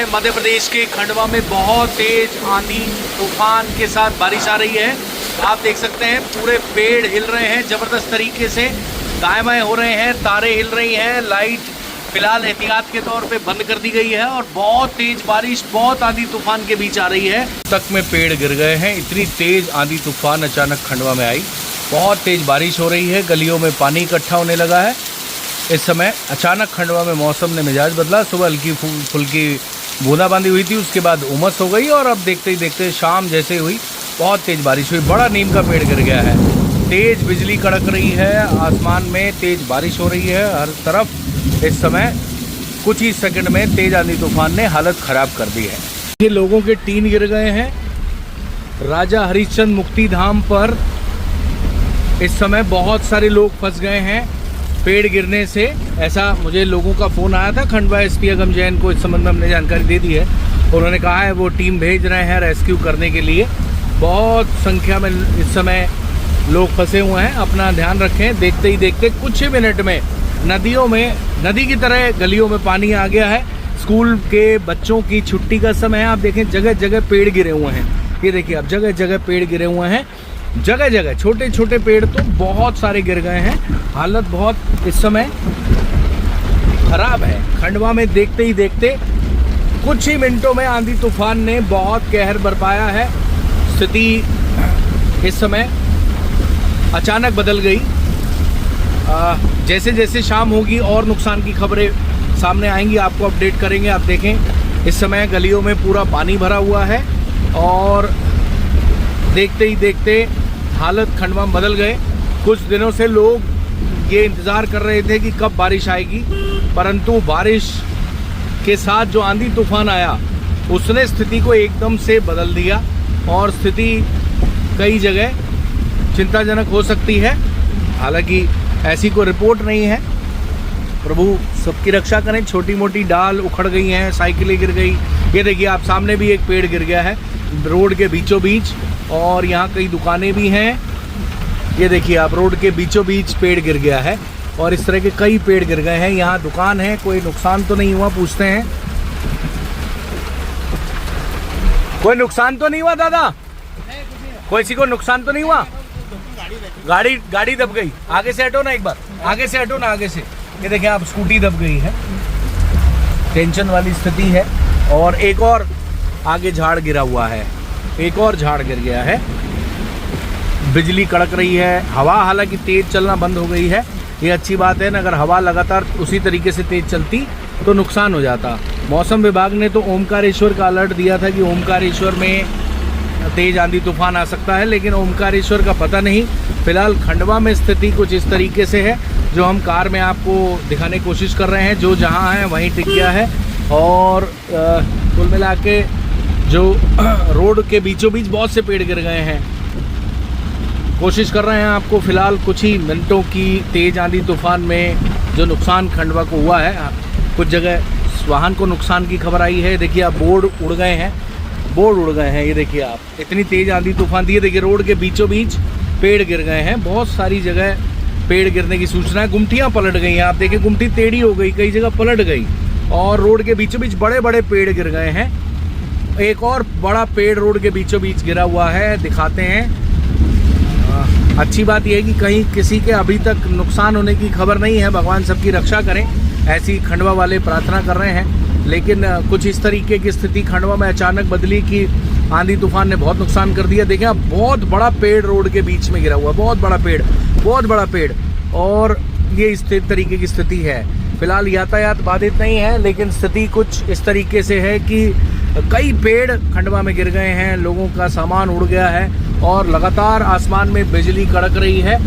मध्य प्रदेश के खंडवा में बहुत तेज आंधी तूफान के साथ बारिश आ रही है। आप देख सकते हैं पूरे पेड़ हिल रहे हैं ज़बरदस्त तरीके से, दाएं बाएं हो रहे हैं, तारे हिल रही हैं, लाइट फिलहाल एहतियात के तौर पे बंद कर दी गई है और बहुत तेज बारिश, बहुत आंधी तूफान के बीच आ रही है। तक में पेड़ गिर गए हैं, इतनी तेज आंधी तूफान अचानक खंडवा में आई। बहुत तेज बारिश हो रही है, गलियों में पानी इकट्ठा होने लगा है। इस समय अचानक खंडवा में मौसम ने मिजाज बदला। सुबह हल्की फुल्की बूंदाबांदी हुई थी, उसके बाद उमस हो गई और अब देखते ही देखते शाम जैसे हुई बहुत तेज बारिश हुई। बड़ा नीम का पेड़ गिर गया है, तेज बिजली कड़क रही है, आसमान में तेज बारिश हो रही है हर तरफ। इस समय कुछ ही सेकंड में तेज आंधी तूफान ने हालत खराब कर दी है। ये लोगों के टीन गिर गए हैं राजा हरिश्चंद्र मुक्ति धाम पर। इस समय बहुत सारे लोग फंस गए हैं पेड़ गिरने से, ऐसा मुझे लोगों का फ़ोन आया था। खंडवा एसपी अगम जैन को इस संबंध में हमने जानकारी दे दी है। उन्होंने कहा है वो टीम भेज रहे हैं रेस्क्यू करने के लिए। बहुत संख्या में इस समय लोग फंसे हुए हैं, अपना ध्यान रखें। देखते ही देखते कुछ ही मिनट में नदियों में, नदी की तरह गलियों में पानी आ गया है। स्कूल के बच्चों की छुट्टी का समय है। आप देखें जगह जगह पेड़ गिरे हुए हैं, ये देखिए अब जगह जगह पेड़ गिरे हुए हैं, जगह जगह छोटे छोटे पेड़ तो बहुत सारे गिर गए हैं। हालत बहुत इस समय खराब है खंडवा में। देखते ही देखते कुछ ही मिनटों में आंधी तूफान ने बहुत कहर बरपाया है। स्थिति इस समय अचानक बदल गई। जैसे जैसे शाम होगी और नुकसान की खबरें सामने आएंगी, आपको अपडेट करेंगे। आप देखें इस समय गलियों में पूरा पानी भरा हुआ है और देखते ही देखते हालत खंडवा में बदल गए। कुछ दिनों से लोग ये इंतज़ार कर रहे थे कि कब बारिश आएगी, परंतु बारिश के साथ जो आंधी तूफान आया उसने स्थिति को एकदम से बदल दिया और स्थिति कई जगह चिंताजनक हो सकती है। हालांकि ऐसी कोई रिपोर्ट नहीं है। प्रभु सबकी रक्षा करें। छोटी मोटी डाल उखड़ गई हैं, साइकिलें गिर गई। ये देखिए आप सामने भी एक पेड़ गिर गया है रोड के बीचों बीच, और यहाँ कई दुकानें भी हैं। ये देखिए आप रोड के बीचों बीच पेड़ गिर गया है और इस तरह के कई पेड़ गिर गए हैं। यहाँ दुकान है, कोई नुकसान तो नहीं हुआ? पूछते हैं। कोई नुकसान तो नहीं हुआ दादा? किसी को नुकसान तो नहीं हुआ? गाड़ी दब गई। आगे से हटो ना, एक बार आगे से हटो ना, आगे से। ये देखिए आप स्कूटी दब गई है, टेंशन वाली स्थिति है। और एक और आगे झाड़ गिरा हुआ है, एक और झाड़ गिर गया है। बिजली कड़क रही है। हवा हालांकि तेज चलना बंद हो गई है, ये अच्छी बात है ना। अगर हवा लगातार उसी तरीके से तेज चलती तो नुकसान हो जाता। मौसम विभाग ने तो ओमकारेश्वर का अलर्ट दिया था कि ओमकारेश्वर में तेज आंधी तूफान आ सकता है, लेकिन ओमकारेश्वर का पता नहीं। फिलहाल खंडवा में स्थिति कुछ इस तरीके से है जो हम कार में आपको दिखाने की कोशिश कर रहे हैं। जो जहां है वहीं टिक गया है और कुल मिला के जो रोड के बीचों बीच बहुत से पेड़ गिर गए हैं। कोशिश कर रहे हैं आपको फिलहाल कुछ ही मिनटों की तेज आंधी तूफान में जो नुकसान खंडवा को हुआ है। कुछ जगह वाहन को नुकसान की खबर आई है। देखिए आप बोर्ड उड़ गए हैं, बोर्ड उड़ गए हैं। ये देखिए आप, इतनी तेज आंधी तूफान थी। देखिए रोड के बीचों बीच पेड़ गिर गए हैं, बहुत सारी जगह पेड़ गिरने की सूचना है। गुमटियाँ पलट गई हैं, आप देखिए गुमटी टेढ़ी हो गई, कई जगह पलट गई और रोड के बीचों बीच बड़े बड़े पेड़ गिर गए हैं। एक और बड़ा पेड़ रोड के बीचों बीच गिरा हुआ है, दिखाते हैं। अच्छी बात यह है कि कहीं किसी के अभी तक नुकसान होने की खबर नहीं है। भगवान सबकी रक्षा करें, ऐसी खंडवा वाले प्रार्थना कर रहे हैं। लेकिन कुछ इस तरीके की स्थिति खंडवा में अचानक बदली कि आंधी तूफान ने बहुत नुकसान कर दिया। देखें अब बहुत बड़ा पेड़ रोड के बीच में गिरा हुआ, बहुत बड़ा पेड़, बहुत बड़ा पेड़। और ये इस तरीके की स्थिति है। फिलहाल यातायात बाधित नहीं है, लेकिन स्थिति कुछ इस तरीके से है कि कई पेड़ खंडवा में गिर गए हैं, लोगों का सामान उड़ गया है और लगातार आसमान में बिजली कड़क रही है।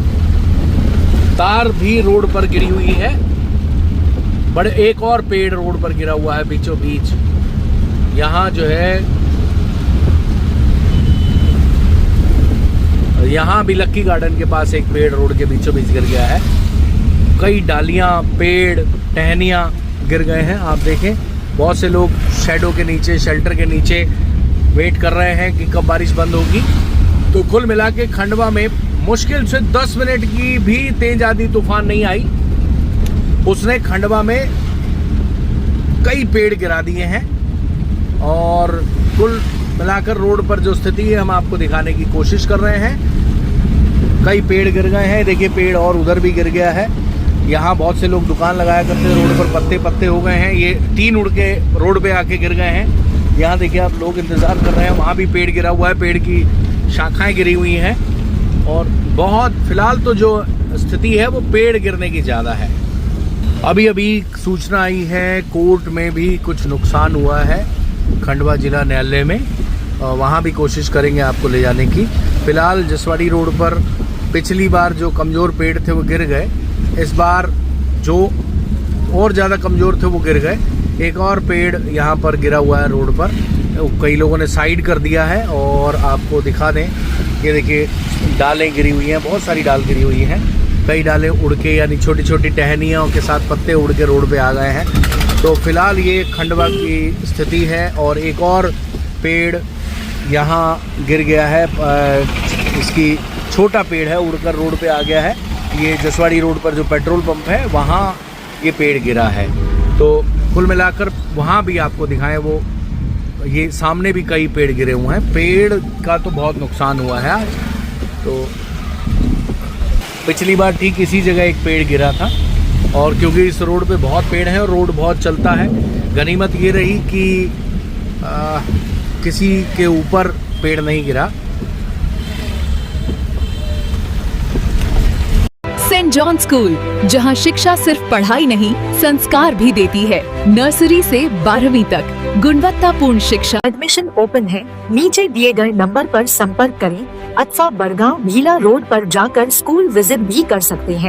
तार भी रोड पर गिरी हुई है। बड़े एक और पेड़ रोड पर गिरा हुआ है बीचों बीच। यहाँ जो है, यहाँ भी लक्की गार्डन के पास एक पेड़ रोड के बीचों बीच गिर गया है। कई डालियाँ, पेड़, टहनियाँ गिर गए हैं। आप देखें बहुत से लोग शैडो के नीचे, शेल्टर के नीचे वेट कर रहे हैं कि कब बारिश बंद होगी। तो कुल मिला के खंडवा में मुश्किल से 10 मिनट की भी तेज आंधी तूफान नहीं आई, उसने खंडवा में कई पेड़ गिरा दिए हैं। और कुल मिलाकर रोड पर जो स्थिति है हम आपको दिखाने की कोशिश कर रहे हैं। कई पेड़ गिर गए हैं, देखिए पेड़ और उधर भी गिर गया है। यहाँ बहुत से लोग दुकान लगाया करते थे, रोड पर पत्ते पत्ते हो गए हैं। ये टीन उड़ के रोड पे आके गिर गए हैं। यहाँ देखिए आप लोग इंतज़ार कर रहे हैं, वहाँ भी पेड़ गिरा हुआ है, पेड़ की शाखाएं गिरी हुई हैं। और बहुत फिलहाल तो जो स्थिति है वो पेड़ गिरने की ज़्यादा है। अभी अभी सूचना आई है कोर्ट में भी कुछ नुकसान हुआ है खंडवा जिला न्यायालय में, वहाँ भी कोशिश करेंगे आपको ले जाने की। फिलहाल जसवाड़ी रोड पर पिछली बार जो कमज़ोर पेड़ थे वो गिर गए, इस बार जो और ज़्यादा कमज़ोर थे वो गिर गए। एक और पेड़ यहाँ पर गिरा हुआ है रोड पर, कई लोगों ने साइड कर दिया है। और आपको दिखा दें, ये देखिए डालें गिरी हुई हैं, बहुत सारी डाल गिरी हुई हैं। कई डालें उड़ के यानी छोटी छोटी टहनियों के साथ पत्ते उड़ के रोड पे आ गए हैं। तो फिलहाल ये खंडवा की स्थिति है। और एक और पेड़ यहाँ गिर गया है, इसकी छोटा पेड़ है, उड़कर रोड पे आ गया है। ये जसवाड़ी रोड पर जो पेट्रोल पंप है वहाँ ये पेड़ गिरा है। तो कुल मिलाकर वहाँ भी आपको दिखाएं, वो ये सामने भी कई पेड़ गिरे हुए हैं। पेड़ का तो बहुत नुकसान हुआ है आज। तो पिछली बार ठीक इसी जगह एक पेड़ गिरा था, और क्योंकि इस रोड पे बहुत पेड़ हैं और रोड बहुत चलता है, गनीमत ये रही कि किसी के ऊपर पेड़ नहीं गिरा। सेंट जॉन स्कूल, जहां शिक्षा सिर्फ पढ़ाई नहीं संस्कार भी देती है। नर्सरी से 12वीं तक गुणवत्तापूर्ण शिक्षा। एडमिशन ओपन है, नीचे दिए गए नंबर पर संपर्क करें अथवा बड़गांव भीला रोड पर जाकर स्कूल विजिट भी कर सकते हैं।